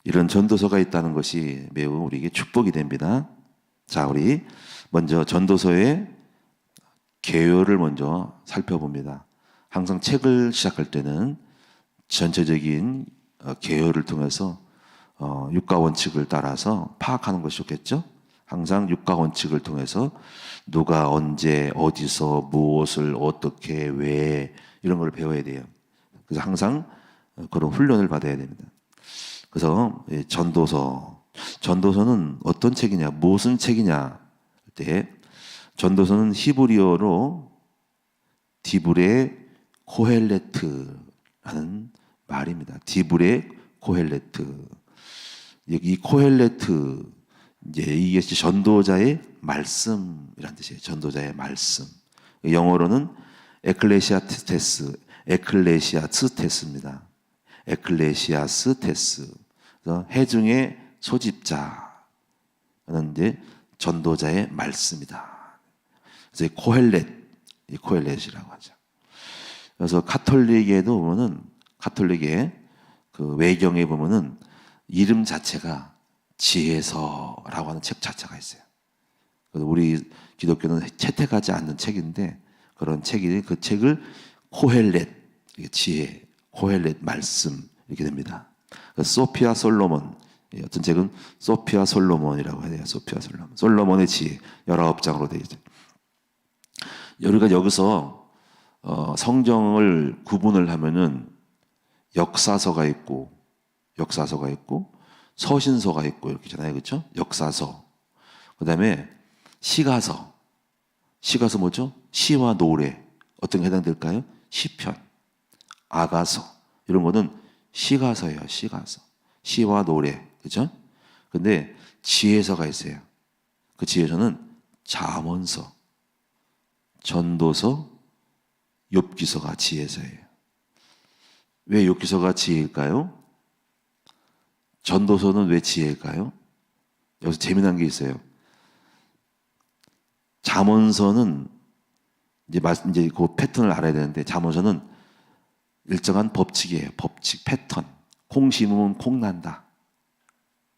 이런 전도서가 있다는 것이 매우 우리에게 축복이 됩니다. 자, 우리 먼저 전도서의 개요를 먼저 살펴봅니다. 항상 책을 시작할 때는 전체적인 개요를 통해서 육가 원칙을 따라서 파악하는 것이 좋겠죠. 항상 육가 원칙을 통해서 누가 언제 어디서 무엇을 어떻게 왜 이런 걸 배워야 돼요. 그래서 항상 그런 훈련을 받아야 됩니다. 그래서 전도서는 어떤 책이냐, 무슨 책이냐 할 때 전도서는 히브리어로 디브레 코헬레트라는 말입니다. 디브레 코헬레트. 이 코헬레트, 이게 전도자의 말씀이란 뜻이에요. 전도자의 말씀. 영어로는 에클레시아스테스입니다. 에클레시아스테스. 그래서 해중의 소집자는 이제 전도자의 말씀이다. 그래서 이 코헬렛이라고 하죠. 그래서 가톨릭에도 보면은, 가톨릭의 그 외경에 보면은 이름 자체가 지혜서라고 하는 책 자체가 있어요. 그래서 우리 기독교는 채택하지 않는 책인데, 그런 책이, 그 책을 코헬렛, 지혜, 코헬렛 말씀 이렇게 됩니다. 소피아 솔로몬, 어떤 책은 소피아 솔로몬이라고 해요. 소피아 솔로몬, 솔로몬의 지혜 19장으로 되어 있죠. 우리가 여기서 성경을 구분을 하면은 역사서가 있고 서신서가 있고 이렇게 잖아요. 그렇죠? 역사서. 그다음에 시가서 뭐죠? 시와 노래. 어떤 게 해당될까요? 시편, 아가서. 이런 거는 시가서예요. 시가서. 시와 노래. 그죠? 근데 지혜서가 있어요. 그 지혜서는 잠언서, 전도서, 욥기서가 지혜서예요. 왜 욥기서가 지혜일까요? 전도서는 왜 지혜일까요? 여기서 재미난 게 있어요. 잠언서는 이제 그 패턴을 알아야 되는데, 잠언서는 일정한 법칙이에요. 법칙, 패턴. 콩 심으면 콩 난다.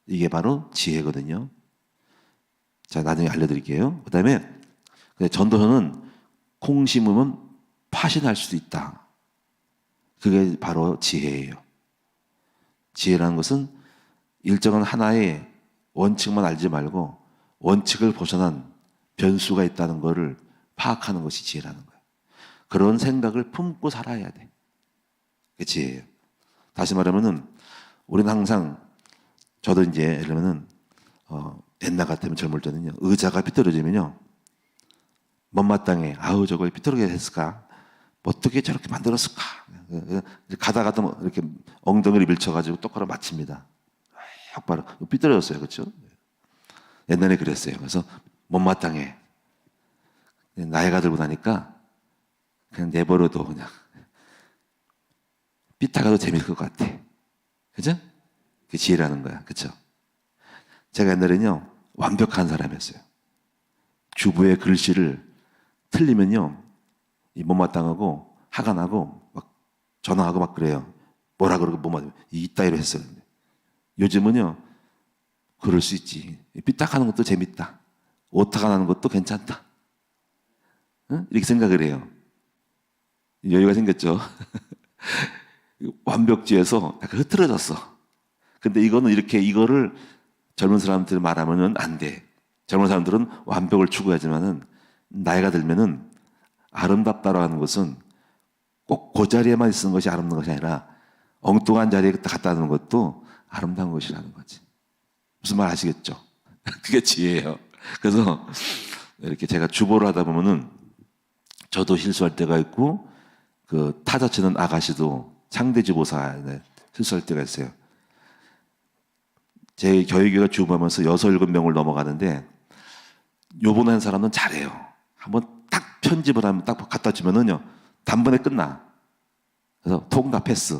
이게 바로 지혜거든요. 자, 나중에 알려드릴게요. 그 다음에 전도서는 콩 심으면 팥이 날 수도 있다. 그게 바로 지혜예요. 지혜라는 것은 일정한 하나의 원칙만 알지 말고 원칙을 벗어난 변수가 있다는 것을 파악하는 것이 지혜라는 거예요. 그런 생각을 품고 살아야 돼. 그게 지혜예요. 다시 말하면은 우리는 항상, 저도 이제 예를 들면은 옛날 같으면 젊을 때는요, 의자가 삐뚤어지면요, 못마땅해. 아우, 저걸 삐뚤게 했을까? 어떻게 저렇게 만들었을까? 가다가도 뭐 이렇게 엉덩이를 밀쳐가지고 똑바로 맞춥니다. 똑바로 삐뚤어졌어요. 그렇죠? 옛날에 그랬어요. 그래서 못마땅해. 나이가 들고 나니까 그냥 내버려둬. 그냥 삐딱해도 재밌을 것 같아. 그죠? 그게 지혜라는 거야. 그렇죠? 제가 옛날에는요, 완벽한 사람이었어요. 주부의 글씨를 틀리면요, 이 못마땅하고 화가 나고 막 전화하고 막 그래요. 뭐라 그러고 못마땅해. 이따위로 했어요. 요즘은요, 그럴 수 있지. 삐딱하는 것도 재밌다. 오타가 나는 것도 괜찮다. 응? 이렇게 생각을 해요. 여유가 생겼죠. 완벽주의에서 약간 흐트러졌어. 근데 이거는 이거를 젊은 사람들 말하면은 안 돼. 젊은 사람들은 완벽을 추구하지만은 나이가 들면은 아름답다라는 것은 꼭 그 자리에만 있는 것이 아름다운 것이 아니라 엉뚱한 자리에 갖다 놓는 것도 아름다운 것이라는 거지. 무슨 말 아시겠죠? 그게 지혜예요. 그래서 이렇게 제가 주보를 하다 보면은 저도 실수할 때가 있고, 그 타자 치는 아가씨도 상대주보사 실수할 때가 있어요. 제 교육교가 주보하면서 6, 7명을 넘어가는데, 요번에 사람은 잘해요. 한번 딱 편집을 하면 딱 갖다 주면은요, 단번에 끝나. 그래서 통과 패스.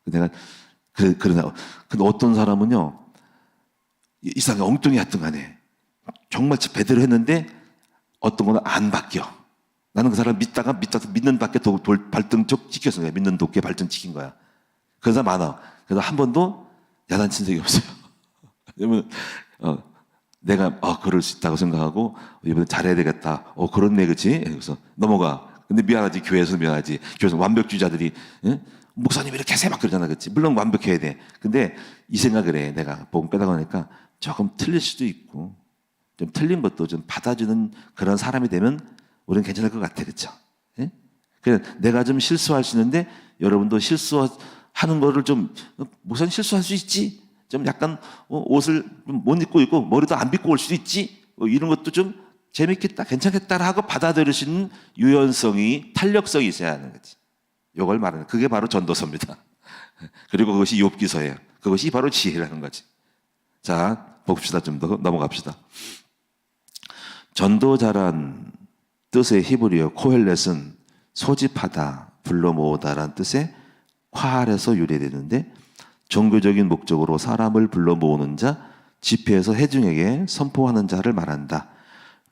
내가 그러나, 근데 어떤 사람은요, 이상하게 엉뚱이 하여튼 간에 정말 제대로 했는데 어떤 거는 안 바뀌어. 나는 그 사람 믿다가 믿는 밖에 발등 쪽 찍혔어. 믿는 도끼에 발등 찍힌 거야. 그런 사람 많아. 그래서 한 번도 야단친 적이 없어요. 왜냐면 내가 그럴 수 있다고 생각하고 이번에 잘해야 되겠다. 그렇네, 그치? 그래서 넘어가. 근데 미안하지, 교회에서 미안하지. 교회에서 완벽주의자들이 목사님 이렇게 하세요 막 그러잖아, 그치? 물론 완벽해야 돼. 근데 이 생각을 해. 내가 복음 빼다가 보니까 조금 틀릴 수도 있고 좀 틀린 것도 좀 받아주는 그런 사람이 되면 우리는 괜찮을 것 같아, 그쵸? 예? 그래, 내가 좀 실수할 수 있는데 여러분도 실수하는 거를 좀 목사님 실수할 수 있지? 좀 약간 옷을 좀 못 입고 있고 머리도 안 빗고 올 수도 있지? 이런 것도 좀 재밌겠다, 괜찮겠다 하고 받아들일 수 있는 유연성이, 탄력성이 있어야 하는 거지. 이걸 말하는, 그게 바로 전도서입니다. 그리고 그것이 욥기서예요. 그것이 바로 지혜라는 거지. 자, 봅시다. 좀 더 넘어갑시다. 전도자란 뜻의 히브리어 코헬렛은 소집하다, 불러 모으다라는 뜻의 콰알에서 유래되는데 종교적인 목적으로 사람을 불러 모으는 자, 집회에서 회중에게 선포하는 자를 말한다.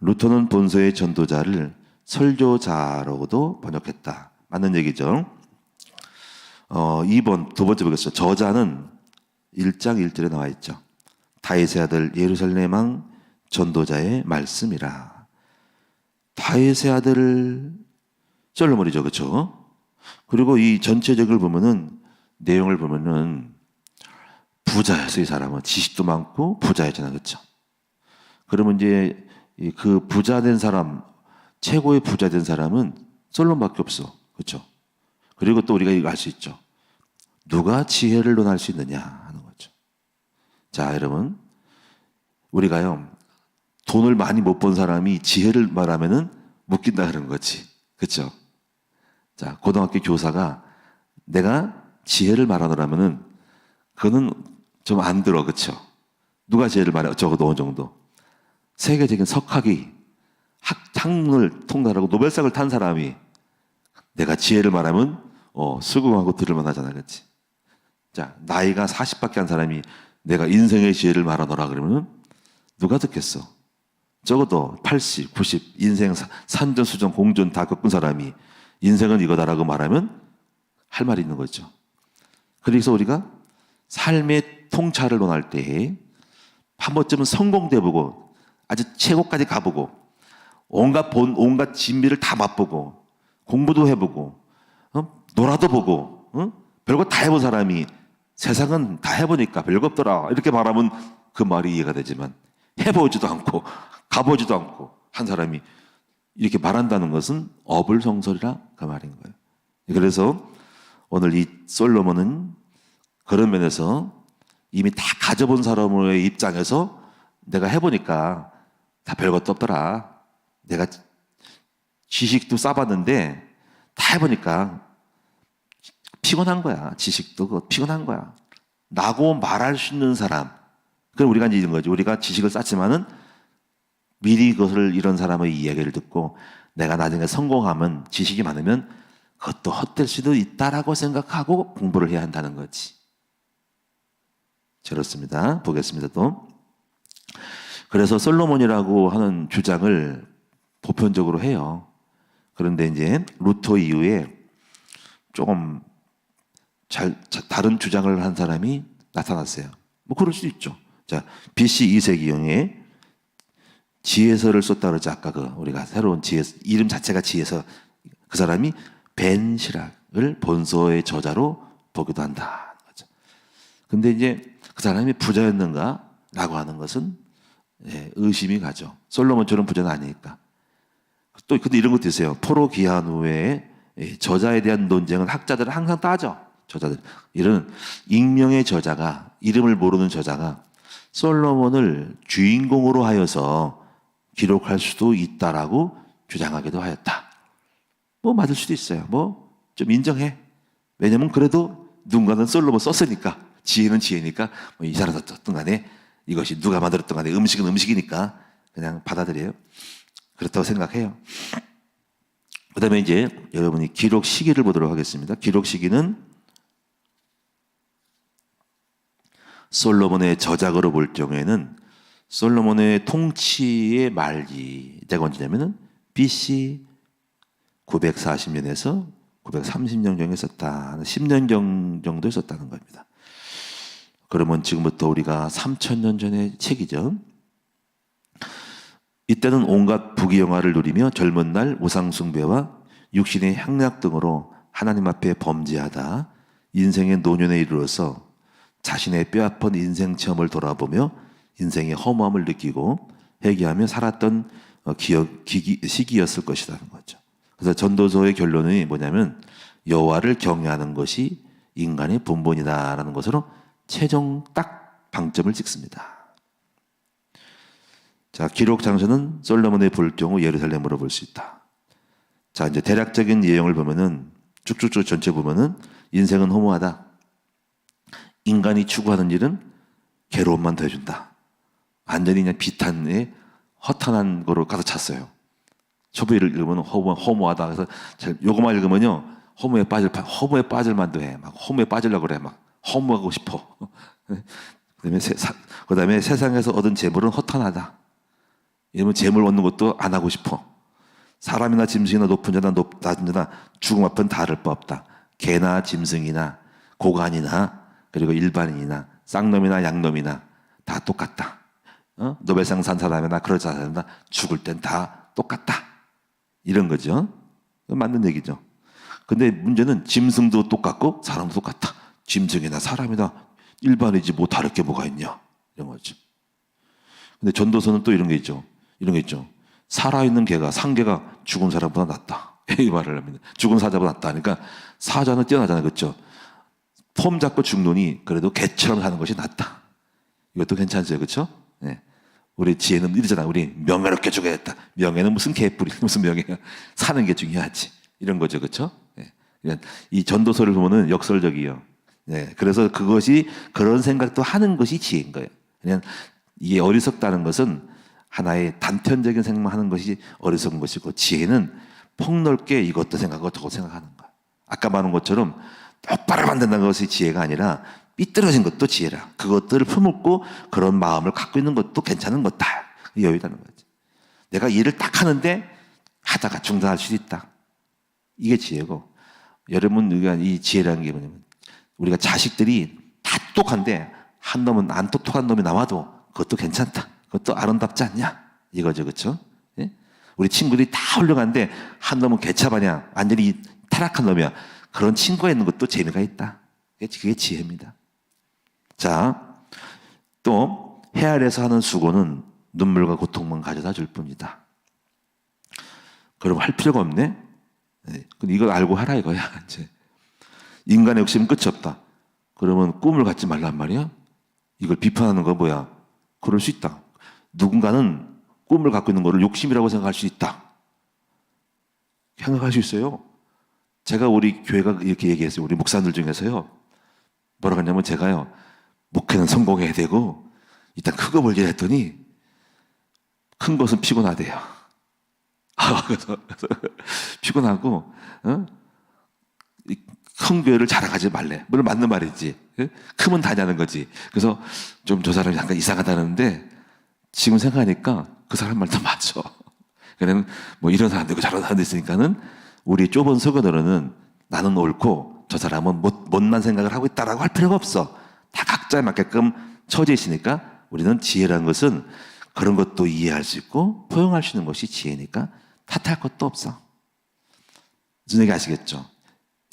루터는 본서의 전도자를 설교자로도 번역했다. 맞는 얘기죠. 2번, 두 번째 보겠습니다. 저자는 1장 1절에 나와 있죠. 다윗의 아들 예루살렘 왕 전도자의 말씀이라. 다윗의 아들 솔로몬이죠, 그렇죠? 그리고 이 전체적을 보면은, 내용을 보면은 부자였어요. 이 사람은 지식도 많고 부자였잖아요, 그렇죠? 그러면 이제 그 부자 된 사람, 최고의 부자 된 사람은 솔로몬밖에 없어, 그렇죠? 그리고 또 우리가 이거 알 수 있죠. 누가 지혜를 논할 수 있느냐 하는 거죠. 자, 여러분, 우리가요 돈을 많이 못 번 사람이 지혜를 말하면은 묶인다 그런 거지, 그렇죠? 자, 고등학교 교사가 내가 지혜를 말하더라면은 그거는 좀 안 들어, 그렇죠? 누가 지혜를 말해? 적어도 어느 정도 세계적인 석학이 학문을 통달하고 노벨상을 탄 사람이 내가 지혜를 말하면 수긍하고 들을 만하잖아, 그렇지? 자, 나이가 40밖에 한 사람이 내가 인생의 지혜를 말하노라 그러면 누가 듣겠어? 적어도 80, 90 인생 산전수전 공전 다 겪은 사람이 인생은 이거다라고 말하면 할 말이 있는 거죠. 그래서 우리가 삶의 통찰을 논할 때 한 번쯤은 성공돼 보고 아주 최고까지 가보고 온갖 진미를 다 맛보고 공부도 해보고 놀아도 보고 별거 다 해본 사람이 세상은 다 해보니까 별거 없더라 이렇게 말하면 그 말이 이해가 되지만 해보지도 않고 가보지도 않고 한 사람이 이렇게 말한다는 것은 어불성설이라 그 말인 거예요. 그래서 오늘 이 솔로몬은 그런 면에서 이미 다 가져본 사람의 입장에서 내가 해보니까 다 별것도 없더라. 내가 지식도 쌓아봤는데 다 해보니까 피곤한 거야. 지식도 피곤한 거야. 라고 말할 수 있는 사람. 그럼 우리가 이제 이런 거죠. 우리가 지식을 쌓지만은 미리 그것을 이런 사람의 이야기를 듣고 내가 나중에 성공하면 지식이 많으면 그것도 헛될 수도 있다라고 생각하고 공부를 해야 한다는 거지. 그렇습니다. 보겠습니다. 또. 그래서 솔로몬이라고 하는 주장을 보편적으로 해요. 그런데 이제 루터 이후에 조금 다른 주장을 한 사람이 나타났어요. 뭐 그럴 수도 있죠. 자, BC 2세기경에 지혜서를 썼다 그러지. 아까 우리가 새로운 이름 자체가 지혜서. 그 사람이 벤 시락을 본서의 저자로 보기도 한다. 근데 이제 그 사람이 부자였는가? 라고 하는 것은 의심이 가죠. 솔로몬처럼 부자는 아니니까. 또 근데 이런 것도 있어요. 포로 기한 후에 저자에 대한 논쟁은 학자들은 항상 따져. 저자들. 이런 익명의 저자가, 이름을 모르는 저자가 솔로몬을 주인공으로 하여서 기록할 수도 있다라고 주장하기도 하였다. 뭐 맞을 수도 있어요. 뭐 좀 인정해. 왜냐면 그래도 누군가는 솔로몬 썼으니까, 지혜는 지혜니까, 뭐 이 사람 썼던 간에 이것이 누가 만들었던 간에 음식은 음식이니까 그냥 받아들여요. 그렇다고 생각해요. 그 다음에 이제 여러분이 기록 시기를 보도록 하겠습니다. 기록 시기는 솔로몬의 저작으로 볼 경우에는 솔로몬의 통치의 말기가 언제냐면은 BC 940년에서 930년 정도에 썼다. 10년 정도에 썼다는 겁니다. 그러면 지금부터 우리가 3000년 전의 책이죠. 이때는 온갖 부귀영화를 누리며 젊은 날 우상숭배와 육신의 향락 등으로 하나님 앞에 범죄하다 인생의 노년에 이르러서 자신의 뼈아픈 인생 체험을 돌아보며 인생의 허무함을 느끼고 회개하며 살았던 시기였을 것이라는 거죠. 그래서 전도서의 결론이 뭐냐면 여호와를 경외하는 것이 인간의 본본이다라는 것으로 최종 딱 방점을 찍습니다. 자, 기록 장소는 솔로몬의 볼 경우 예루살렘으로 볼 수 있다. 자, 이제 대략적인 내용을 보면은 쭉쭉쭉 전체 보면은 인생은 허무하다. 인간이 추구하는 일은 괴로움만 더해준다. 완전히 그냥 비탄에 허탄한 거로 가득 찼어요. 초보를 읽으면 허무하다. 그래서 요거만 읽으면요 허무에 빠질 만도 해. 막 허무에 빠지려고 그래. 막 허무하고 싶어. 그다음에 세상에서 얻은 재물은 허탄하다. 이러면 재물 얻는 것도 안 하고 싶어. 사람이나 짐승이나 높은 자나 낮은 자나 죽음 앞은 다를 바 없다. 개나 짐승이나 고관이나 그리고 일반인이나 쌍놈이나 양놈이나 다 똑같다. 노벨상 산 사람이나 그런 사람이나 죽을 땐 다 똑같다. 이런 거죠. 맞는 얘기죠. 근데 문제는 짐승도 똑같고 사람도 똑같다. 짐승이나 사람이나 일반이지 뭐 다를 게 뭐가 있냐. 이런 거죠. 근데 전도서는 또 이런 게 있죠. 이런 게 있죠. 살아있는 개가, 상개가 죽은 사람보다 낫다. 이 말을 합니다. 죽은 사자보다 낫다. 그러니까 사자는 뛰어나잖아요. 그렇죠? 폼 잡고 죽노니 그래도 개처럼 사는 것이 낫다. 이것도 괜찮죠. 그렇죠? 네. 우리 지혜는 이러잖아. 우리 명예롭게 죽어야겠다. 명예는 무슨 개뿔이, 무슨 명예야. 사는 게 중요하지. 이런 거죠. 그렇죠? 네. 이 전도서를 보면은 역설적이에요. 네. 그래서 그것이 그런 생각도 하는 것이 지혜인 거예요. 그냥 이게 어리석다는 것은 하나의 단편적인 생각하는 것이 어리석은 것이고 지혜는 폭넓게 이것도 생각하고 저것도 생각하는 거야. 아까 말한 것처럼 똑바로 만든다는 것이 지혜가 아니라 삐뚤어진 것도 지혜라. 그것들을 품고 그런 마음을 갖고 있는 것도 괜찮은 거다. 여유라는 거지. 내가 일을 딱 하는데 하다가 중단할 수도 있다. 이게 지혜고 여러분 우리가 이 지혜라는 게 뭐냐면 우리가 자식들이 다 똑똑한데 한 놈은 안 똑똑한 놈이 나와도 그것도 괜찮다. 그것도 아름답지 않냐? 이거죠. 그렇죠? 예? 우리 친구들이 다 훌륭한데 한 놈은 개차반이야. 완전히 타락한 놈이야. 그런 친구가 있는 것도 재미가 있다. 그게 지혜입니다. 자, 또 해 아래서 하는 수고는 눈물과 고통만 가져다 줄 뿐이다. 그럼 할 필요가 없네? 네. 근데 이걸 알고 하라 이거야. 이제. 인간의 욕심은 끝이 없다. 그러면 꿈을 갖지 말란 말이야? 이걸 비판하는 거 뭐야? 그럴 수 있다. 누군가는 꿈을 갖고 있는 거를 욕심이라고 생각할 수 있다. 생각할 수 있어요. 제가 우리 교회가 이렇게 얘기했어요. 우리 목사들 중에서요. 뭐라고 했냐면 제가요. 목회는 성공해야 되고 일단 큰 거 벌게 했더니 큰 것은 피곤하대요. 그래서 피곤하고 큰 교회를 자랑하지 말래. 물론 맞는 말이지. 크면 다냐는 거지. 그래서 좀 저 사람이 약간 이상하다는데 지금 생각하니까 그 사람 말도 맞죠. 그냥 뭐 이런 사람도 있고 저런 사람도 있으니까는 우리 좁은 속어들은 나는 옳고 저 사람은 못난 생각을 하고 있다라고 할 필요가 없어. 다 각자에 맞게끔 처져 있으니까 우리는 지혜라는 것은 그런 것도 이해할 수 있고 포용할 수 있는 것이 지혜니까 탓할 것도 없어. 무슨 얘기 아시겠죠?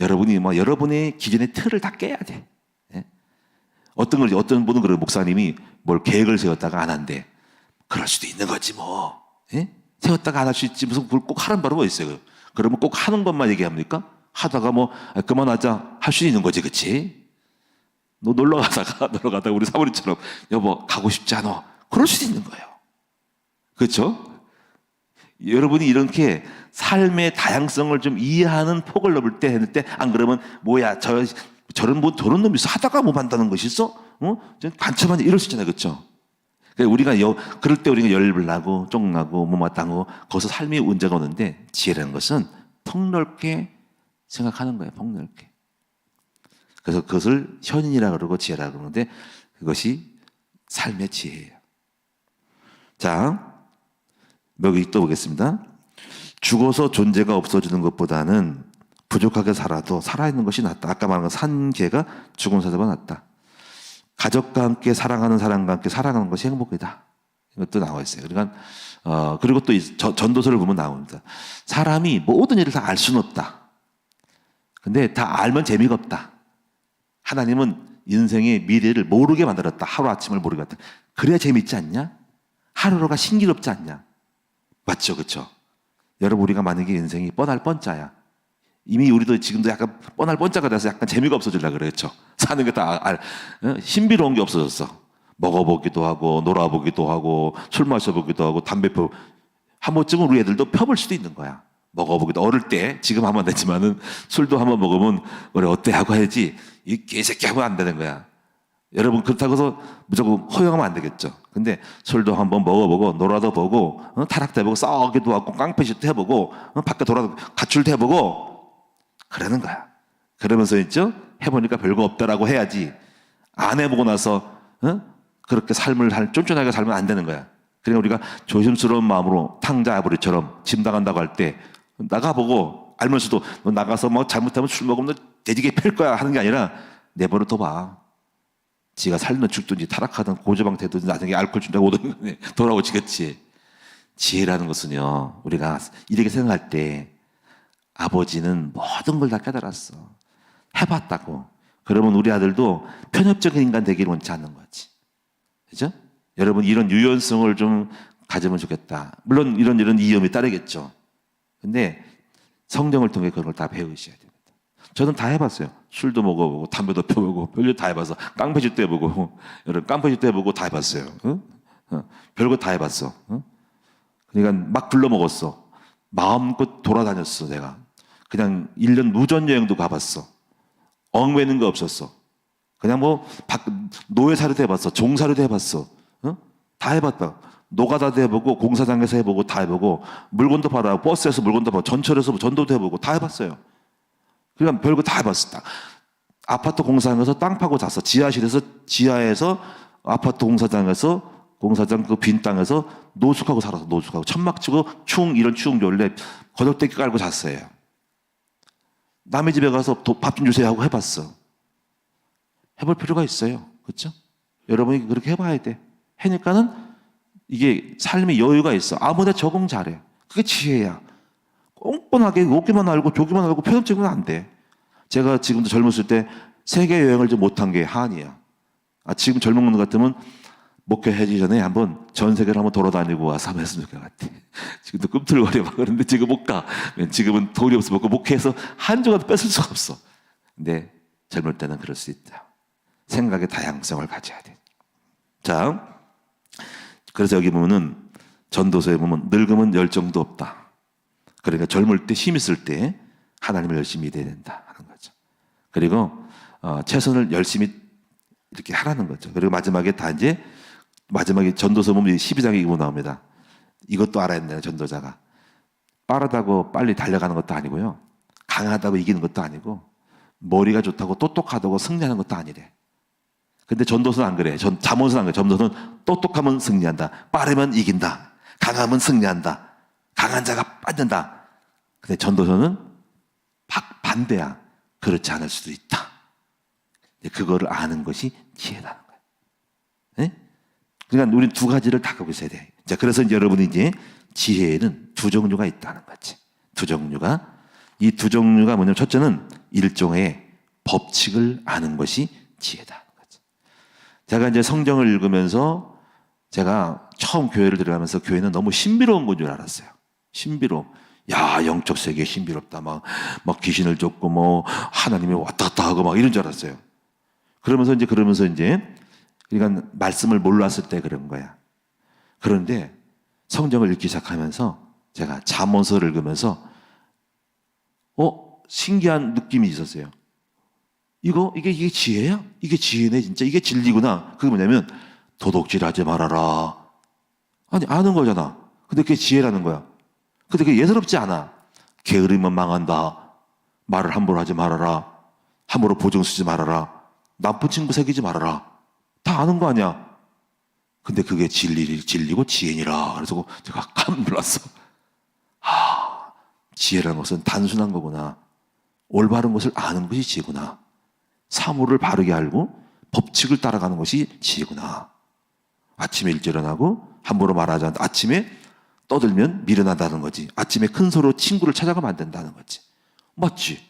여러분이 여러분의 기존의 틀을 다 깨야 돼. 예? 어떤 분은 그래요. 목사님이 뭘 계획을 세웠다가 안 한대. 그럴 수도 있는 거지 뭐. 예? 세웠다가 안 할 수 있지. 무슨 그걸 꼭 하는 바로가 있어요. 그러면 꼭 하는 것만 얘기합니까? 하다가 그만하자 할 수 있는 거지, 그치? 너 놀러 가다가 우리 사모님처럼 여보 가고 싶지 않아. 그럴 수도 있는 거예요. 그렇죠? 여러분이 이렇게 삶의 다양성을 좀 이해하는 폭을 넓을 때 했을 때 안 그러면 뭐야 저런 놈이 있어 하다가 뭐 한다는 것이 있어? 간첩하냐 이럴 수 있잖아요. 그렇죠? 우리가 그럴 때 우리가 열불 나고 쫑나고 못마땅하고 거기서 삶의 문제가 오는데 지혜라는 것은 폭넓게 생각하는 거예요. 폭넓게. 그래서 그것을 현인이라 그러고 지혜라 그러는데 그것이 삶의 지혜예요. 자, 여기 또 보겠습니다. 죽어서 존재가 없어지는 것보다는 부족하게 살아도 살아있는 것이 낫다. 아까 말한 산개가 죽은 사자보다 낫다. 가족과 함께 사랑하는 사람과 함께 살아가는 것이 행복이다. 이것도 나와 있어요. 그러니까 그리고 또 전도서를 보면 나옵니다. 사람이 모든 일을 다 알 수는 없다. 근데 다 알면 재미가 없다. 하나님은 인생의 미래를 모르게 만들었다. 하루아침을 모르게 만들었다. 그래야 재밌지 않냐? 하루하루가 신기롭지 않냐? 맞죠, 그렇죠? 여러분, 우리가 만약에 인생이 뻔할 뻔짜야. 이미 우리도 지금도 약간 뻔할 뻔짜가 돼서 약간 재미가 없어지려고 그랬죠. 사는 게 다 신비로운 게 없어졌어. 먹어보기도 하고 놀아보기도 하고 술 마셔보기도 하고 담배 한 번쯤은 우리 애들도 펴볼 수도 있는 거야. 먹어보기도 어릴 때 지금 하면 안 되지만은 술도 한번 먹으면 우리 어때 하고 해야지 이 개새끼 하면 안 되는 거야. 여러분 그렇다고 해서 무조건 허용하면 안 되겠죠. 근데 술도 한번 먹어보고 놀아도 보고 타락도 해보고 싸우기도 하고 깡패짓도 해보고 밖에 돌아도 가출도 해보고 그러는 거야. 그러면서 있죠. 해보니까 별거 없다라고 해야지. 안 해보고 나서 그렇게 삶을 쫀쫀하게 살면 안 되는 거야. 그러니까 우리가 조심스러운 마음으로 탕자 아버지처럼 짐 나간다고 할 때 나가보고 알면서도 너 나가서 뭐 잘못하면 술 먹으면 너 돼지게 팰 거야 하는 게 아니라 내버려 둬봐. 지가 살든 죽든지 타락하든 고조방 되든지 나중에 알코올 준다고 오든 돌아오지겠지. 지혜라는 것은요, 우리가 이렇게 생각할 때 아버지는 모든 걸 다 깨달았어. 해봤다고. 그러면 우리 아들도 편협적인 인간 되기를 원치 않는 거지. 그죠? 여러분, 이런 유연성을 좀 가지면 좋겠다. 물론 이런 위험이 따르겠죠. 근데 성경을 통해 그런 걸 다 배우셔야 됩니다. 저는 다 해봤어요. 술도 먹어보고 담배도 펴보고 별일 다 해봐서 깡패짓도 해보고 여러분 깡패짓도 해보고 다 해봤어요. 별거 다 해봤어. 그러니까 막 불러 먹었어. 마음껏 돌아다녔어. 내가 그냥 1년 무전 여행도 가봤어. 엉매는 거 없었어. 그냥 뭐 노예사료도 해봤어. 종사료도 해봤어. 다 해봤다. 노가다도 해보고 공사장에서 해보고 다 해보고 물건도 받아 버스에서 물건도 받아 전철에서 전도도 해보고 다 해봤어요. 그러니까 별거 다 해봤어. 아파트 공사장에서 땅 파고 잤어. 지하실에서 지하에서 아파트 공사장 그 빈 땅에서 노숙하고 살았어. 노숙하고 천막 치고 이런 추운 겨울에 거적대기 깔고 잤어요. 남의 집에 가서 밥 좀 주세요 하고 해봤어. 해볼 필요가 있어요. 그렇죠? 여러분이 그렇게 해봐야 돼. 해니까는 이게 삶의 여유가 있어. 아무데 적응 잘해. 그게 지혜야. 꼼꼼하게 오기만 알고 조기만 알고 편협적이면 안 돼. 제가 지금도 젊었을 때 세계 여행을 좀 못한 게 한이야. 지금 젊은 분 같으면 목회하기 전에 한번 전 세계를 한번 돌아다니고 와서 한번 했으면 좋을 것 같아. 지금도 꿈틀거려 막 그러는데 지금 못 가. 지금은 돈이 없어 먹고 목회해서 한 주간도 뺏을 수가 없어. 근데 젊을 때는 그럴 수 있다. 생각의 다양성을 가져야 돼. 자, 그래서 여기 보면은 전도서에 보면 늙으면 열정도 없다. 그러니까 젊을 때 힘 있을 때 하나님을 열심히 믿어야 된다 하는 거죠. 그리고 최선을 열심히 이렇게 하라는 거죠. 그리고 마지막에 전도서 보면 12장에 이거 나옵니다. 이것도 알아야 된다. 전도자가 빠르다고 빨리 달려가는 것도 아니고요. 강하다고 이기는 것도 아니고 머리가 좋다고 똑똑하다고 승리하는 것도 아니래. 근데 전도서는 안 그래. 잠언서는 안 그래. 전도서는 똑똑하면 승리한다. 빠르면 이긴다. 강하면 승리한다. 강한 자가 빠진다. 근데 전도서는 반대야. 그렇지 않을 수도 있다. 그거를 아는 것이 지혜라는 거예요. 네? 그러니까 우리는 두 가지를 다 갖고 있어야 돼. 자, 그래서 이제 여러분이 이제 지혜에는 두 종류가 있다는 거지. 이 두 종류가 뭐냐면 첫째는 일종의 법칙을 아는 것이 지혜다. 제가 이제 성경을 읽으면서 제가 처음 교회를 들어가면서 교회는 너무 신비로운 건 줄 알았어요. 야, 영적 세계 신비롭다. 막 귀신을 쫓고 뭐 하나님이 왔다 갔다 하고 막 이런 줄 알았어요. 그러면서 이제 그러니까 말씀을 몰랐을 때 그런 거야. 그런데 성경을 읽기 시작하면서 제가 잠언서를 읽으면서 신기한 느낌이 있었어요. 이게 지혜야? 이게 지혜네, 진짜. 이게 진리구나. 그게 뭐냐면, 도둑질 하지 말아라. 아니, 아는 거잖아. 근데 그게 지혜라는 거야. 근데 그게 예사롭지 않아. 게으르면 망한다. 말을 함부로 하지 말아라. 함부로 보증 쓰지 말아라. 나쁜 친구 새기지 말아라. 다 아는 거 아니야. 근데 그게 진리고 지혜니라. 그래서 제가 깜짝 놀랐어. 지혜라는 것은 단순한 거구나. 올바른 것을 아는 것이 지혜구나. 사물을 바르게 알고 법칙을 따라가는 것이 지혜구나. 아침에 일찍 일어나고 함부로 말하지 않는다. 아침에 떠들면 미련하다는 거지. 아침에 큰 소리로 친구를 찾아가면 안 된다는 거지. 맞지?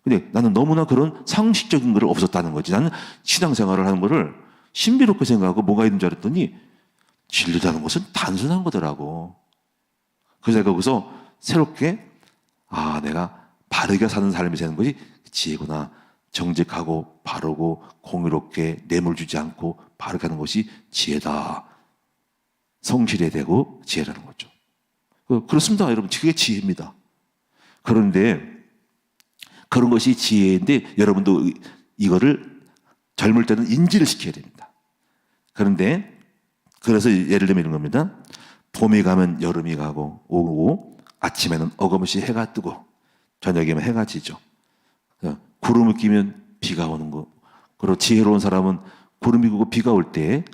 근데 나는 너무나 그런 상식적인 거를 없었다는 거지. 나는 신앙생활을 하는 거를 신비롭게 생각하고 뭐가 있는 줄 알았더니 진리라는 것은 단순한 거더라고. 그래서 내가 거기서 새롭게 내가 바르게 사는 삶이 되는 것이 지혜구나. 정직하고 바르고 공의롭게 뇌물 주지 않고 바르게 하는 것이 지혜다. 성실해야 되고 지혜라는 거죠. 그렇습니다, 여러분. 그게 지혜입니다. 그런데 그런 것이 지혜인데 여러분도 이거를 젊을 때는 인지를 시켜야 됩니다. 그런데 그래서 예를 들면 이런 겁니다. 봄이 가면 여름이 가고 오고 아침에는 어김없이 해가 뜨고 저녁이면 해가 지죠. 구름을 끼면 비가 오는 거. 그리고 지혜로운 사람은 구름이 끼고 비가 올 때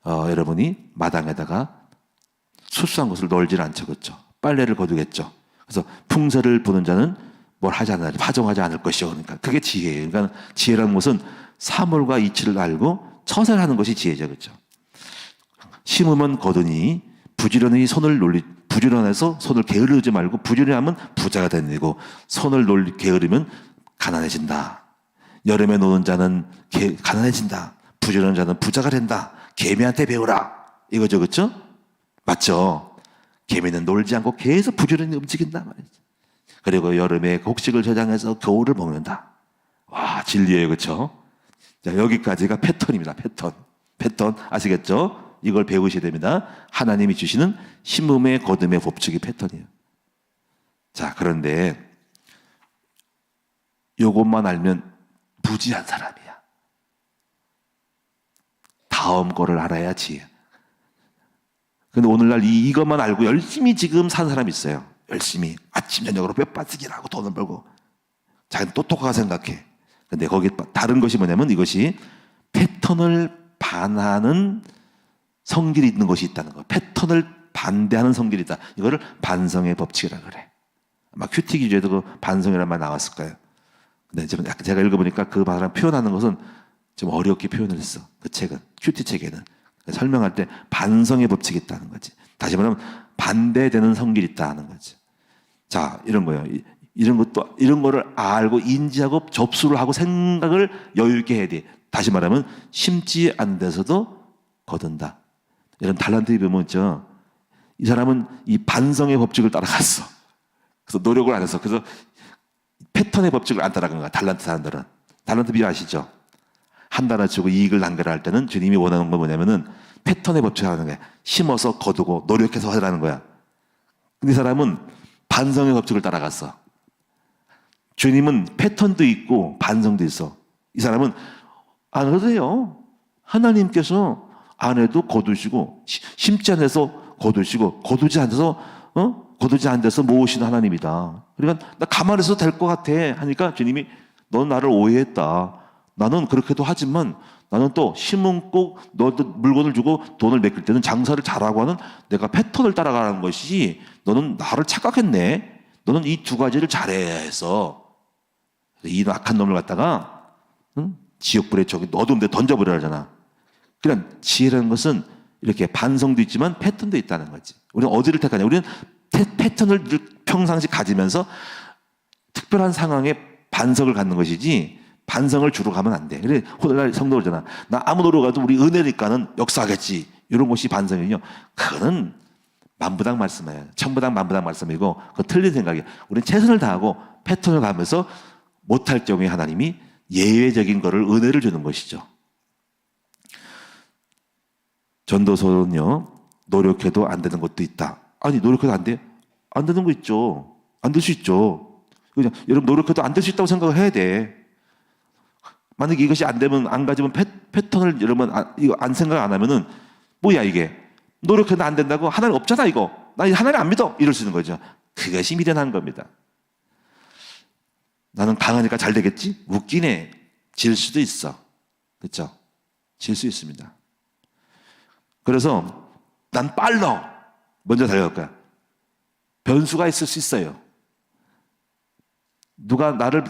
여러분이 마당에다가 수수한 것을 널질 않죠. 그렇죠? 빨래를 거두겠죠. 그래서 풍세를 부는 자는 뭘 하지 않을, 파종하지 않을 것이요. 그러니까 그게 지혜예요. 그러니까 지혜라는 것은 사물과 이치를 알고 처세하는 것이 지혜죠. 그렇죠? 심으면 거두니 부지런해서 손을 게으르지 말고 부지런하면 부자가 되는 일이고 손을 게으르면 가난해진다. 여름에 노는 자는 가난해진다. 부지런한 자는 부자가 된다. 개미한테 배우라. 이거죠. 그렇죠? 맞죠? 개미는 놀지 않고 계속 부지런히 움직인다 말이죠. 그리고 여름에 곡식을 저장해서 겨울을 먹는다. 와, 진리예요. 그렇죠? 자, 여기까지가 패턴입니다. 패턴 아시겠죠? 이걸 배우셔야 됩니다. 하나님이 주시는 심음의 거듭의 법칙이 패턴이에요. 자, 그런데 요것만 알면 무지한 사람이야. 다음 거를 알아야 지혜. 근데 오늘날 이것만 알고 열심히 지금 산 사람이 있어요. 열심히 아침 저녁으로 뼈빠지기를 하고 돈을 벌고 자기는 똑똑하게 생각해. 근데 거기 다른 것이 뭐냐면 이것이 패턴을 반하는 성질이 있는 것이 있다는 거. 패턴을 반대하는 성질이 있다. 이거를 반성의 법칙이라 그래. 아마 큐티 기주에도 그 반성이라는 말 나왔을 거예요. 근데 제가 읽어보니까 그 말을 표현하는 것은 좀 어렵게 표현을 했어. 그 책은 큐티 책에는 설명할 때 반성의 법칙이 있다는 거지. 다시 말하면 반대되는 성질이 있다는 거지. 자, 이런 거예요. 이런 거를 알고 인지하고 접수를 하고 생각을 여유 있게 해야 돼. 다시 말하면 심지 않은 데서도 거둔다. 이런 달란트 보면 있죠. 이 사람은 이 반성의 법칙을 따라갔어. 그래서 노력을 안 했어. 그래서 패턴의 법칙을 안 따라간 거야. 달란트 사람들은. 달란트 비유 아시죠? 한 달을 주고 이익을 남겨라 할 때는 주님이 원하는 건 뭐냐면은 패턴의 법칙을 하는 거야. 심어서 거두고 노력해서 하라는 거야. 근데 이 사람은 반성의 법칙을 따라갔어. 주님은 패턴도 있고 반성도 있어. 이 사람은 안 해도 돼요. 하나님께서 안 해도 거두시고 심지 않아서 거두시고 거두지 않은 데서 모으시는 하나님이다. 그러니까 나 가만히 있어도 될 것 같아 하니까 주님이 넌 나를 오해했다. 나는 그렇게도 하지만 나는 또 심은 꼭 너도 물건을 주고 돈을 맡길 때는 장사를 잘하고 하는 내가 패턴을 따라가는 것이 너는 나를 착각했네. 너는 이 두 가지를 잘해야 해서 이 악한 놈을 갖다가 지옥불에 저기 어두운 데 던져버려야 그러니까 지혜라는 것은 이렇게 반성도 있지만 패턴도 있다는 거지. 우리는 어디를 택하냐? 우리는 패턴을 평상시 가지면서 특별한 상황에 반성을 갖는 것이지 반성을 주로 가면 안 돼. 그래 오늘날 성도가 그러잖아. 나 아무 노력 가도 우리 은혜니까는 역사하겠지. 이런 것이 반성이요. 그거는 만부당 말씀이에요. 천부당 만부당 말씀이고 그거 틀린 생각이에요. 우리는 최선을 다하고 패턴을 가면서 못할 경우에 하나님이 예외적인 거를 은혜를 주는 것이죠. 전도서는요. 노력해도 안 되는 것도 있다. 아니 노력해도 안 돼? 안 되는 거 있죠. 안 될 수 있죠. 그냥 여러분 노력해도 안 될 수 있다고 생각을 해야 돼. 만약에 이것이 안 되면 안 가지면 패턴을 여러분 이거 안 생각 안 하면은 뭐야 이게 노력해도 안 된다고 하나님 없잖아 이거 나 하나님 안 믿어 이럴 수 있는 거죠. 그것이 미련한 겁니다. 나는 강하니까 잘 되겠지? 웃기네. 질 수도 있어. 그렇죠? 질 수 있습니다. 그래서 난 빨라. 먼저 달려갈 거야. 변수가 있을 수 있어요. 누가 나를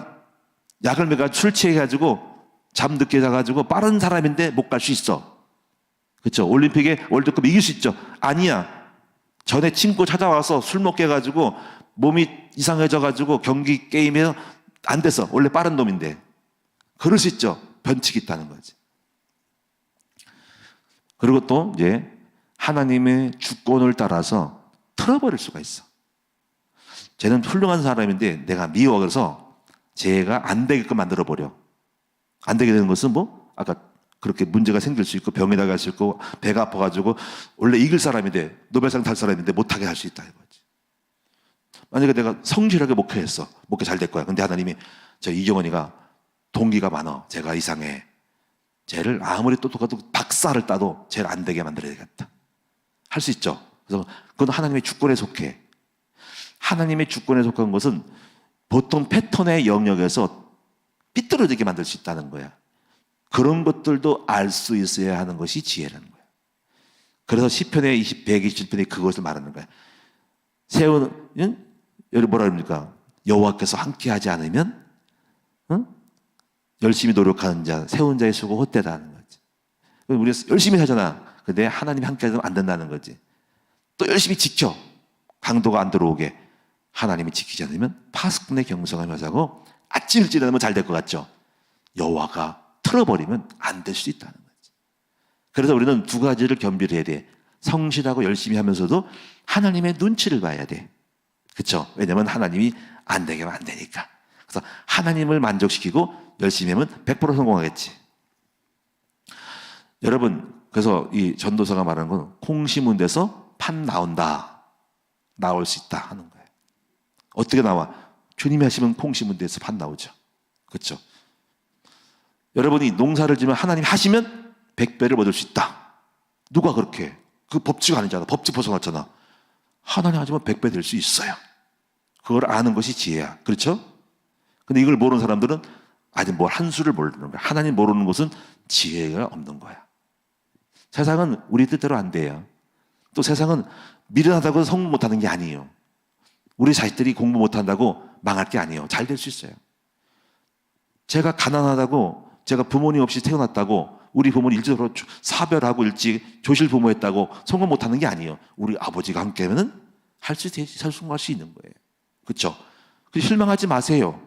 약을 먹어 술 취해가지고 잠 늦게 자가지고 빠른 사람인데 못 갈 수 있어. 그렇죠? 올림픽에 월드컵 이길 수 있죠? 아니야. 전에 친구 찾아와서 술 먹게 해가지고 몸이 이상해져가지고 경기 게임에 안 됐어. 원래 빠른 놈인데. 그럴 수 있죠. 변칙이 있다는 거지. 그리고 또 이제 하나님의 주권을 따라서 틀어버릴 수가 있어. 쟤는 훌륭한 사람인데 내가 미워. 그래서 쟤가 안 되게끔 만들어버려. 안 되게 되는 것은 뭐? 아까 그렇게 문제가 생길 수 있고 병이 나갈 수 있고 배가 아파가지고 원래 이길 사람인데 노벨상 탈 사람인데 못하게 할 수 있다 이거지. 만약에 내가 성실하게 목회했어. 목회 잘 될 거야. 근데 하나님이 저 이경원이가 동기가 많아. 쟤가 이상해. 쟤를 아무리 똑똑해도 박사를 따도 쟤를 안 되게 만들어야 되겠다. 할 수 있죠. 그래서 그건 하나님의 주권에 속해. 하나님의 주권에 속한 것은 보통 패턴의 영역에서 삐뚤어지게 만들 수 있다는 거야. 그런 것들도 알 수 있어야 하는 것이 지혜라는 거야. 그래서 시편의 127편에 그것을 말하는 거야. 세우는 여기 뭐라 그럽니까? 여호와께서 함께하지 않으면 열심히 노력하는 자, 세운 자의 수고 헛되다 하는 거지. 우리가 열심히 하잖아. 근데 하나님이 함께하면 안 된다는 거지. 또 열심히 지켜. 강도가 안 들어오게. 하나님이 지키지 않으면 파수꾼의 경성하며 사고 아침 일찍 일어나면 잘 될 것 같죠. 여호와가 틀어버리면 안 될 수 있다는 거지. 그래서 우리는 두 가지를 겸비를 해야 돼. 성실하고 열심히 하면서도 하나님의 눈치를 봐야 돼. 그렇죠? 왜냐하면 하나님이 안 되게 하면 안 되니까. 그래서 하나님을 만족시키고 열심히 하면 100% 성공하겠지. 여러분, 그래서 이 전도서가 말하는 건 콩 심은 데서 판 나온다. 나올 수 있다 하는 거예요. 어떻게 나와? 주님이 하시면 콩 심은 데서 판 나오죠. 그렇죠? 여러분이 농사를 지면 하나님 하시면 100배를 얻을 수 있다. 누가 그렇게 해? 그 법칙 아니잖아. 법칙 벗어났잖아. 하나님 하시면 100배 될 수 있어요. 그걸 아는 것이 지혜야. 그렇죠? 근데 이걸 모르는 사람들은 아직 뭘 한 수를 모르는 거야. 하나님 모르는 것은 지혜가 없는 거야. 세상은 우리 뜻대로 안 돼요. 또 세상은 미련하다고 성공 못하는 게 아니에요. 우리 자식들이 공부 못한다고 망할 게 아니에요. 잘 될 수 있어요. 제가 가난하다고, 제가 부모님 없이 태어났다고, 우리 부모님 일찍으로 사별하고 일찍 조실 부모했다고 성공 못하는 게 아니에요. 우리 아버지가 함께하면 성공할 수 있는 거예요. 그렇죠? 실망하지 마세요.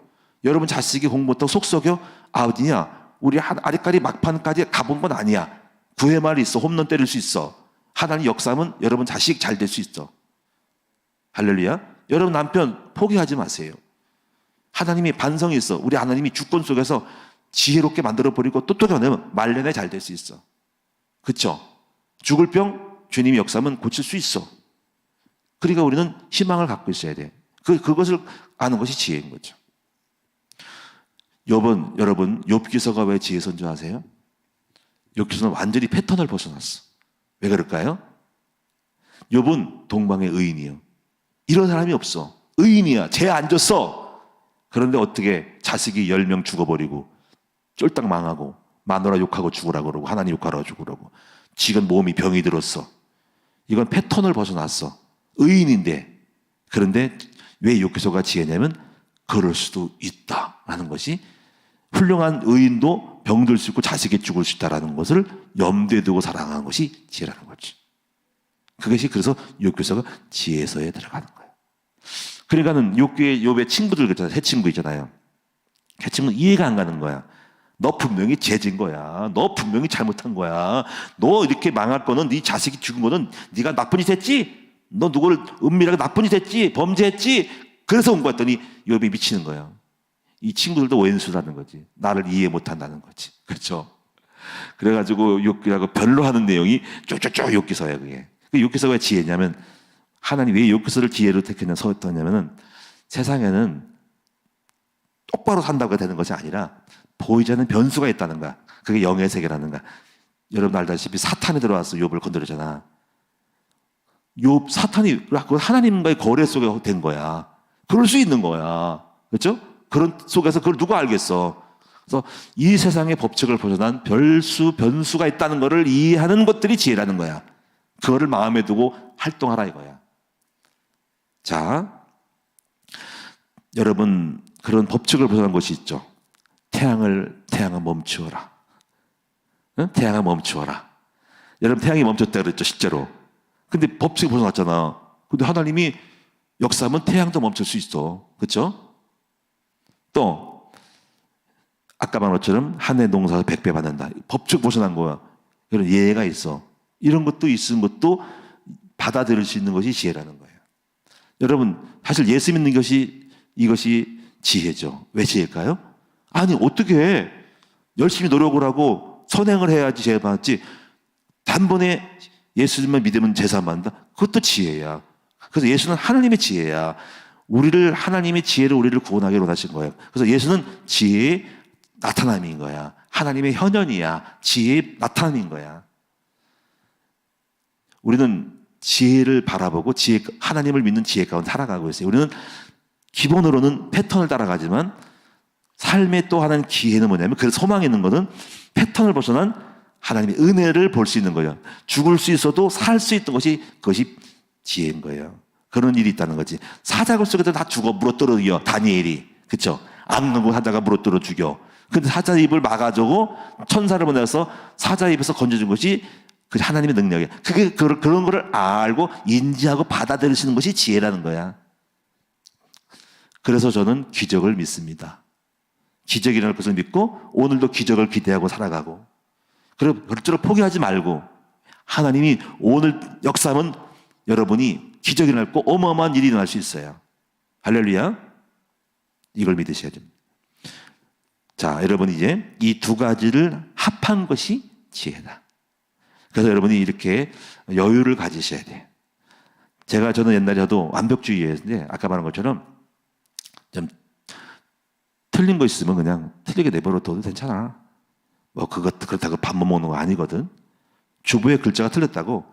여러분 자식이 공부 못하고 속 썩여? 아니야. 우리 아리까리 막판까지 가본 건 아니야. 9회 말이 있어. 홈런 때릴 수 있어. 하나님 역사하면 여러분 자식 잘 될 수 있어. 할렐루야. 여러분 남편 포기하지 마세요. 하나님이 반성이 있어. 우리 하나님이 주권 속에서 지혜롭게 만들어버리고 또 떠내면 말년에 잘 될 수 있어. 그렇죠? 죽을 병 주님이 역사하면 고칠 수 있어. 그러니까 우리는 희망을 갖고 있어야 돼. 그것을 아는 것이 지혜인 거죠. 여러분 욥기서가 왜 지혜서인 줄 아세요? 욥기서는 완전히 패턴을 벗어났어. 왜 그럴까요? 욥은 동방의 의인이에요. 이런 사람이 없어. 의인이야. 죄 안 졌어. 그런데 어떻게 자식이 10명 죽어버리고 쫄딱 망하고 마누라 욕하고 죽으라고 그러고 하나님 욕하라고 죽으라고. 지금 몸이 병이 들었어. 이건 패턴을 벗어났어. 의인인데. 그런데 왜 욥기서가 지혜냐면 그럴 수도 있다라는 것이 훌륭한 의인도 병들 수 있고 자식이 죽을 수 있다는 것을 염두에 두고 살아가는 것이 지혜라는 거지. 그것이 그래서 욥기서가 지혜서에 들어가는 거예요. 그러니까는 욥의 친구들 있잖아요. 세 친구 있잖아요. 세 친구는 이해가 안 가는 거야. 너 분명히 죄진 거야. 너 분명히 잘못한 거야. 너 이렇게 망할 거는 네 자식이 죽은 거는 네가 나쁜 짓 했지. 너 누구를 은밀하게 나쁜 짓 했지. 범죄했지. 그래서 온 거 같더니 욥이 미치는 거야. 이 친구들도 왼수라는 거지. 나를 이해 못한다는 거지. 그렇죠? 그래가지고 욥기라고 별로 하는 내용이 쭉쭉쭉 욥기서야 그게. 그 욥기서가 왜 지혜냐면 하나님 왜 욥기서를 지혜로 택했냐면 세상에는 똑바로 산다고 되는 것이 아니라 보이지 않는 변수가 있다는 거야. 그게 영의 세계라는 거야. 여러분 알다시피 사탄이 들어와서 욥을 건드렸잖아. 욥 사탄이 하나님과의 거래 속에 된 거야. 그럴 수 있는 거야. 그렇죠? 그런 속에서 그걸 누가 알겠어. 그래서 이 세상의 법칙을 벗어난 변수가 있다는 것을 이해하는 것들이 지혜라는 거야. 그거를 마음에 두고 활동하라 이거야. 자, 여러분 그런 법칙을 벗어난 것이 있죠. 태양을 태양아 멈추어라. 응? 태양아 멈추어라. 여러분 태양이 멈췄다 그랬죠 실제로. 근데 법칙을 벗어났잖아. 근데 하나님이 역사하면 태양도 멈출 수 있어. 그렇죠? 또 아까 말한 것처럼 한 해 농사에서 100배 받는다. 법칙 벗어난 거야. 이런 예가 있어. 이런 것도 있는 것도 받아들일 수 있는 것이 지혜라는 거예요. 여러분 사실 예수 믿는 것이 이것이 지혜죠. 왜 지혜일까요? 아니 어떻게 열심히 노력을 하고 선행을 해야지 지혜 받지. 단번에 예수님만 믿으면 제사 받는다. 그것도 지혜야. 그래서 예수는 하나님의 지혜야. 하나님의 지혜로 우리를 구원하기로 원하신 거예요. 그래서 예수는 지혜의 나타남인 거야. 하나님의 현현이야. 지혜의 나타남인 거야. 우리는 지혜를 바라보고 하나님을 믿는 지혜 가운데 살아가고 있어요. 우리는 기본으로는 패턴을 따라가지만 삶의 또 하나는 기회는 뭐냐면 그 소망이 있는 것은 패턴을 벗어난 하나님의 은혜를 볼 수 있는 거예요. 죽을 수 있어도 살 수 있던 그것이 지혜인 거예요. 그런 일이 있다는 거지. 사자굴 속에도 다 죽어 물어떨어져 다니엘이. 그렇죠? 악령을 하다가 물어떨어 죽여. 근데 사자 입을 막아주고 천사를 보내서 사자 입에서 건져준 것이 그 하나님의 능력이야. 그런 거를 알고 인지하고 받아들이시는 것이 지혜라는 거야. 그래서 저는 기적을 믿습니다. 기적이 일어날 것을 믿고 오늘도 기적을 기대하고 살아가고 그리고 그럭저럭 포기하지 말고 하나님이 오늘 역사하면 여러분이 기적이 일어날 거 어마어마한 일이 일어날 수 있어요. 할렐루야. 이걸 믿으셔야 됩니다. 자, 여러분 이제 이 두 가지를 합한 것이 지혜다. 그래서 여러분이 이렇게 여유를 가지셔야 돼요. 저는 옛날에 저도 완벽주의였는데 아까 말한 것처럼 좀 틀린 거 있으면 그냥 틀리게 내버려둬도 괜찮아. 뭐 그렇다고 밥 못 먹는 거 아니거든. 주부의 글자가 틀렸다고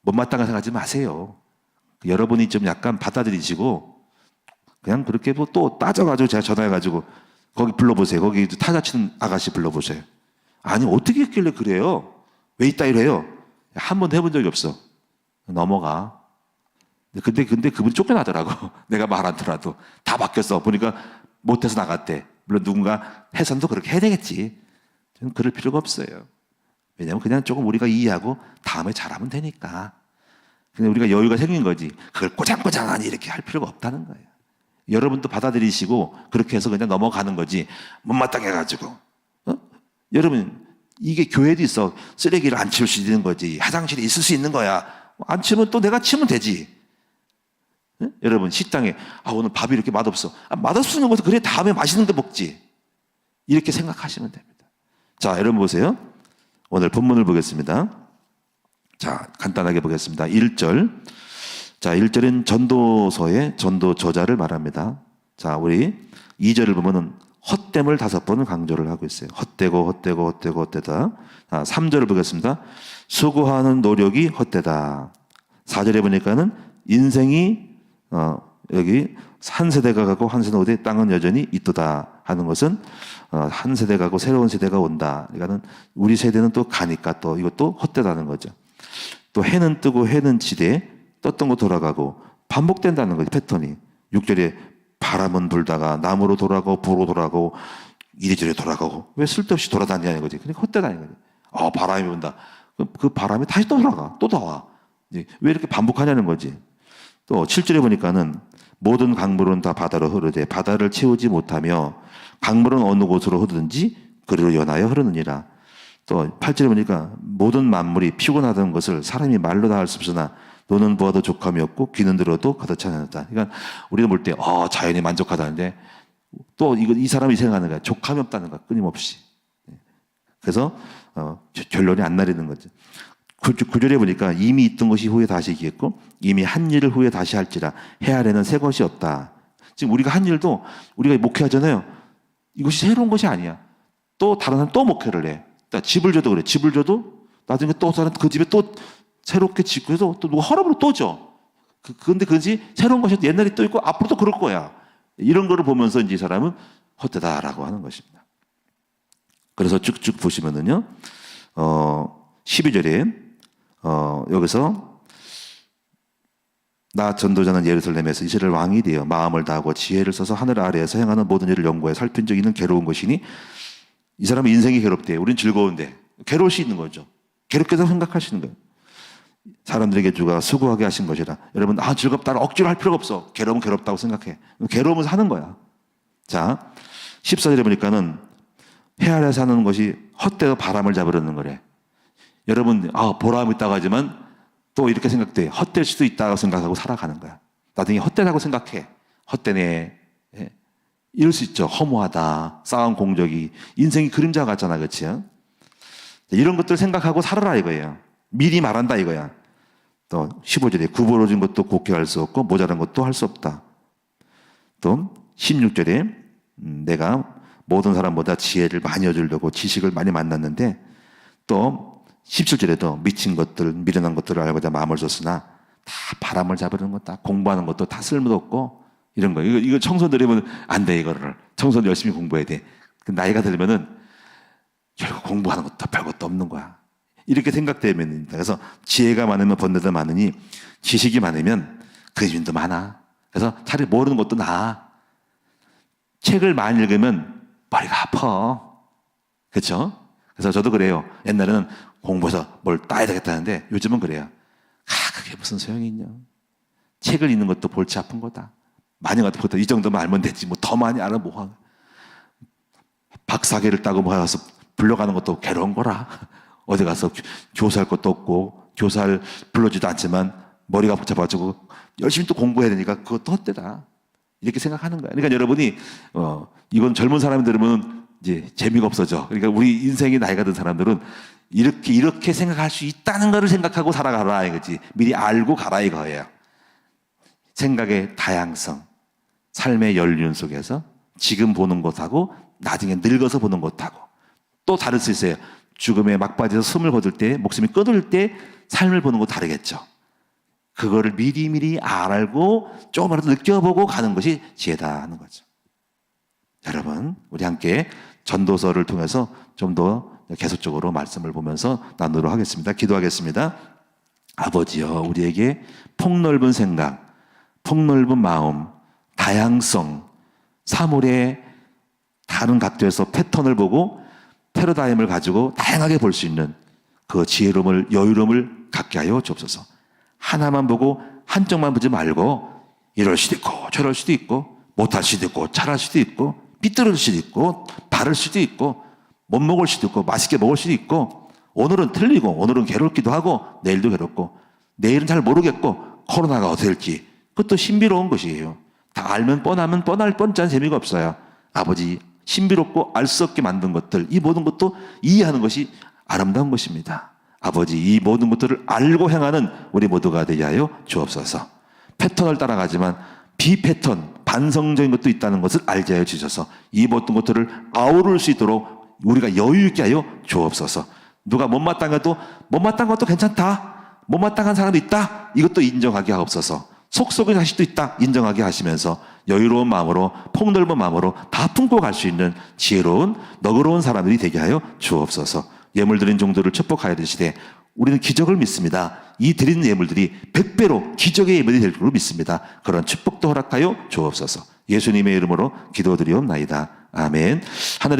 못마땅하게 생각하지 마세요. 여러분이 좀 약간 받아들이시고 그냥 그렇게 뭐 또 따져가지고 제가 전화해가지고 거기 불러보세요. 거기 타자 치는 아가씨 불러보세요. 아니 어떻게 했길래 그래요? 왜 이따 이래요? 한 번도 해본 적이 없어. 넘어가. 근데 그분이 쫓겨나더라고. 내가 말 안 들어도. 다 바뀌었어. 보니까 못해서 나갔대. 물론 누군가 해선도 그렇게 해야 되겠지. 저는 그럴 필요가 없어요. 왜냐하면 그냥 조금 우리가 이해하고 다음에 잘하면 되니까. 그냥 우리가 여유가 생긴 거지. 그걸 꼬장꼬장하니 이렇게 할 필요가 없다는 거예요. 여러분도 받아들이시고 그렇게 해서 그냥 넘어가는 거지. 못마땅해 해가지고. 여러분 이게 교회도 있어. 쓰레기를 안 치울 수 있는 거지. 화장실에 있을 수 있는 거야. 안 치우면 또 내가 치우면 되지. 네? 여러분 식당에 오늘 밥이 이렇게 맛없어. 맛없는 것은 그래 다음에 맛있는 거 먹지. 이렇게 생각하시면 됩니다. 자, 여러분 보세요. 오늘 본문을 보겠습니다. 자, 간단하게 보겠습니다. 1절. 자, 1절은 전도서의 전도 저자를 말합니다. 자, 우리 2절을 보면은 헛됨을 5번을 강조를 하고 있어요. 헛되다. 자, 3절을 보겠습니다. 수고하는 노력이 헛되다. 4절에 보니까는 인생이 여기 한 세대가 가고 한 세대 오되 땅은 여전히 있도다 하는 것은 한 세대 가고 새로운 세대가 온다. 그러니까는 우리 세대는 또 가니까 또 이것도 헛되다는 거죠. 또 해는 뜨고 해는 지되 떴던 거 돌아가고 반복된다는 거죠. 패턴이. 6절에 바람은 불다가 남으로 돌아가고 부로 돌아가고 이리저리 돌아가고 왜 쓸데없이 돌아다니냐는 거지. 그러니까 헛되다는 거지. 바람이 분다. 그 바람이 다시 또 돌아가. 또 나와. 왜 이렇게 반복하냐는 거지. 또 7절에 보니까는 모든 강물은 다 바다로 흐르되 바다를 채우지 못하며 강물은 어느 곳으로 흐르든지 그리로 연하여 흐르느니라. 또 8절에 보니까 모든 만물이 피곤하던 것을 사람이 말로 다 할 수 없으나 노는 보아도 족함이 없고 귀는 들어도 가득 않았다. 그러니까 우리는 볼 때 자연이 만족하다는데 또 이 사람이 생각하는 거야. 족함이 없다는 거야. 끊임없이. 그래서 결론이 안 나리는 거죠. 9절에 보니까 이미 있던 것이 후에 다시 있겠고 이미 한 일을 후에 다시 할지라 해 아래는 새 것이 없다. 지금 우리가 한 일도 우리가 목회하잖아요. 이것이 새로운 것이 아니야. 또 다른 사람 또 목회를 해. 그러니까 집을 줘도 그래. 집을 줘도 나중에 또 사람 그 집에 또 새롭게 짓고 해서 또 누가 허락으로 또 줘. 그런데 그것이 새로운 것이 옛날에 또 있고 앞으로도 그럴 거야. 이런 거를 보면서 이제 이 사람은 헛되다라고 하는 것입니다. 그래서 쭉쭉 보시면은요, 12절에 여기서 나 전도자는 예루살렘에서 이스라엘 왕이 되어 마음을 다하고 지혜를 써서 하늘 아래에서 행하는 모든 일을 연구해 살핀 적이 있는 괴로운 것이니 이 사람은 인생이 괴롭대. 우린 즐거운데. 괴로울 수 있는 거죠. 괴롭게도 생각할 수 있는 거예요. 사람들에게 주가 수고하게 하신 것이라. 여러분, 즐겁다를 억지로 할 필요가 없어. 괴로우면 괴롭다고 생각해. 괴로우면서 하는 거야. 자, 14절에 보니까는 해 아래 사는 것이 헛되어 바람을 잡으려는 거래. 여러분, 보람 있다고 하지만 또 이렇게 생각돼. 헛될 수도 있다고 생각하고 살아가는 거야. 나중에 헛되다고 생각해. 헛되네. 예. 이럴 수 있죠. 허무하다. 쌓은 공적이. 인생이 그림자 같잖아. 그치? 이런 것들 생각하고 살아라 이거예요. 미리 말한다 이거야. 또 15절에 구부러진 것도 곱게 할 수 없고 모자란 것도 할 수 없다. 또 16절에 내가 모든 사람보다 지혜를 많이 얻으려고 지식을 많이 만났는데 또 17절에도 미친 것들, 미련한 것들을 알고자 마음을 줬으나 다 바람을 잡으려는 거다. 공부하는 것도 다 쓸모도 없고 이런 거. 이거 청소년들이 보면 안 돼, 이거를. 청소년 열심히 공부해야 돼. 나이가 들면은 결국 공부하는 것도 별것도 없는 거야. 이렇게 생각되면, 그래서 지혜가 많으면 번뇌도 많으니 지식이 많으면 그림도 많아. 그래서 차라리 모르는 것도 나아. 책을 많이 읽으면 머리가 아파. 그렇죠? 그래서 저도 그래요. 옛날에는 공부해서 뭘 따야 되겠다는데 요즘은 그래요. 그게 무슨 소용이 있냐. 책을 읽는 것도 골치 아픈 거다. 많이 가도 보통 이 정도만 알면 되지. 뭐 더 많이 알아 뭐 하고. 박사학위를 따고 모여서 불려가는 것도 괴로운 거라. 어디 가서 교사할 것도 없고 교사를 불러주지도 않지만 머리가 복잡해가지고 열심히 또 공부해야 되니까 그것도 헛되다. 이렇게 생각하는 거야. 그러니까 여러분이 이건 젊은 사람이 들으면 이제 재미가 없어져. 그러니까 우리 인생이 나이가 든 사람들은 이렇게 생각할 수 있다는 것을 생각하고 살아가라 이거지. 미리 알고 가라 이거예요. 생각의 다양성, 삶의 연륜 속에서 지금 보는 것하고 나중에 늙어서 보는 것하고 또 다를 수 있어요. 죽음의 막바지에서 숨을 거둘 때, 목숨이 끊을 때 삶을 보는 거 다르겠죠. 그거를 미리미리 알고 조금이라도 느껴보고 가는 것이 지혜다 하는 거죠. 여러분, 우리 함께 전도서를 통해서 좀 더 계속적으로 말씀을 보면서 나누도록 하겠습니다. 기도하겠습니다. 아버지여, 우리에게 폭넓은 생각, 폭넓은 마음, 다양성, 사물의 다른 각도에서 패턴을 보고 패러다임을 가지고 다양하게 볼 수 있는 그 지혜로움을, 여유로움을 갖게 하여 주옵소서. 하나만 보고 한쪽만 보지 말고 이럴 수도 있고 저럴 수도 있고 못할 수도 있고 잘할 수도 있고 삐뚤을 수도 있고 바를 수도 있고 못 먹을 수도 있고 맛있게 먹을 수도 있고 오늘은 틀리고 오늘은 괴롭기도 하고 내일도 괴롭고 내일은 잘 모르겠고 코로나가 어떻게 될지 그것도 신비로운 것이에요. 다 알면 뻔하면 뻔할 뻔짠 재미가 없어요. 아버지, 신비롭고 알 수 없게 만든 것들, 이 모든 것도 이해하는 것이 아름다운 것입니다. 아버지, 이 모든 것들을 알고 행하는 우리 모두가 되게 하여 주옵소서. 패턴을 따라가지만 비패턴, 반성적인 것도 있다는 것을 알게 하여 주셔서 이 모든 것들을 아우를 수 있도록 우리가 여유 있게 하여 주옵소서. 누가 못마땅한 것도 괜찮다. 못마땅한 사람도 있다. 이것도 인정하게 하옵소서. 속속의 자식도 있다. 인정하게 하시면서 여유로운 마음으로 폭넓은 마음으로 다 품고 갈 수 있는 지혜로운 너그러운 사람들이 되게 하여 주옵소서. 예물 드린 종들을 축복하여 드시되 우리는 기적을 믿습니다. 이 드리는 예물들이 100배로 기적의 예물이 될 줄로 믿습니다. 그런 축복도 허락하여 주옵소서. 예수님의 이름으로 기도드리옵나이다. 아멘. 하늘의